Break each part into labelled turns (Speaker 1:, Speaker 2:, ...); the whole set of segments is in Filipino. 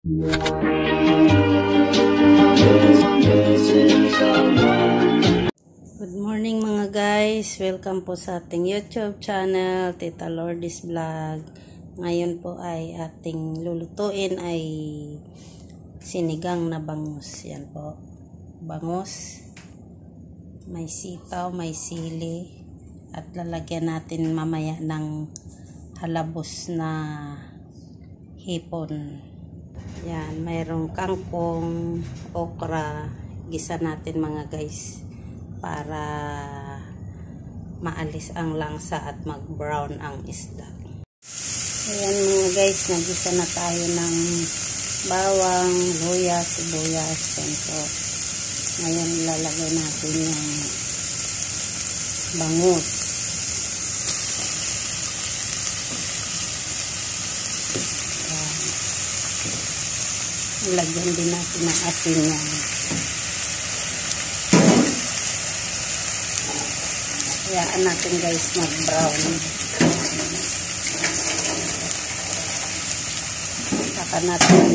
Speaker 1: Good morning mga guys, welcome po sa ating YouTube channel, Tita Lourdes Vlog. Ngayon po ay ating lulutuin ay sinigang na bangus. Yan po, bangus, may sitaw, may sili, at lalagyan natin mamaya ng halabos na hipon. Yan, mayroong kangkong, okra, gisa natin mga guys para maalis ang langsa at mag-brown ang isda. Ayan mga guys, nagisa na tayo ng bawang, luya, sibuyas. Yan po. Ngayon ilalagay natin yung bangus. Lagyan din natin ng asin yan. Hayaan natin guys mag-brown. Saka natin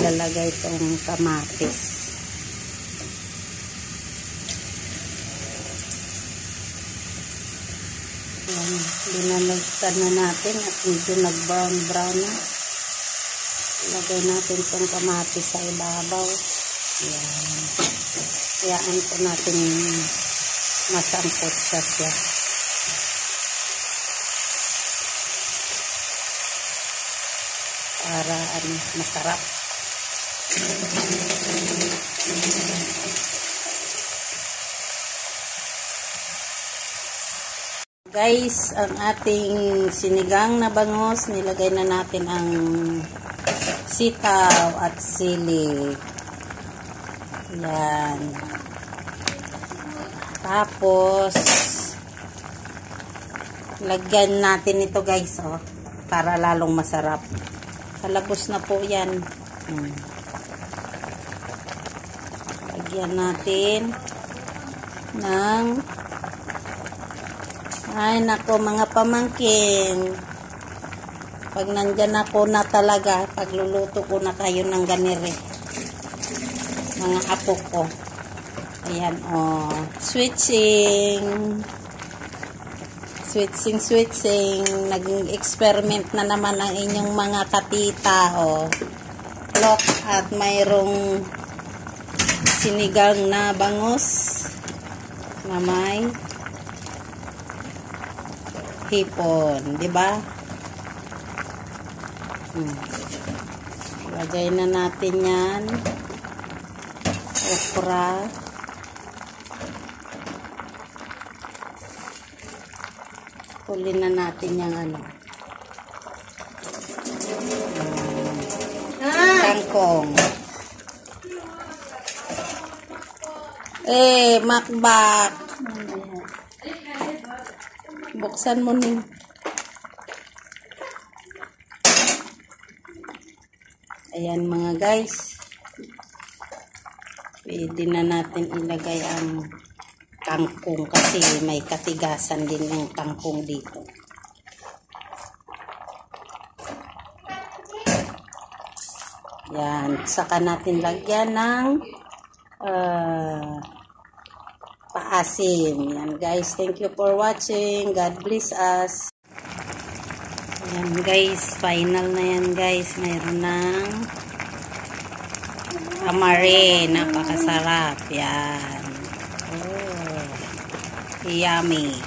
Speaker 1: lalagay itong kamatis. Ayan, dinalagtan na natin at medyo nag-brown na. Lagay natin itong kamatis sa ibabaw. Ayan. Hayaan po natin masampot siya. Para masarap. Guys, ang ating sinigang na bangus, nilagay na natin ang sitaw at sili. Yan. Tapos lagyan natin ito guys, oh, para lalong masarap. Halabos na po yan. Lagyan natin ng, ay nako mga pamangkin, pag nandyan ako na talaga, pagluluto ko na kayo ng ganire, mga apo ko. Ayan, oh, switching, naging experiment na naman ang inyong mga katita, oh. Look, at mayroong sinigang na bangus na may hipon, di ba? Lagay na natin yan, okra, kulin na natin yung kangkong. Makbak. Buksan mo nin. Ayan mga guys. Pwede na natin ilagay ang kangkong kasi may katigasan din yung kangkong dito. Yan, saka natin lagyan ng paasim. Yan guys, thank you for watching. God bless us. Yan guys, final na yan guys. Mayroon ng amare, napakasarap. Yan. Oh, yummy.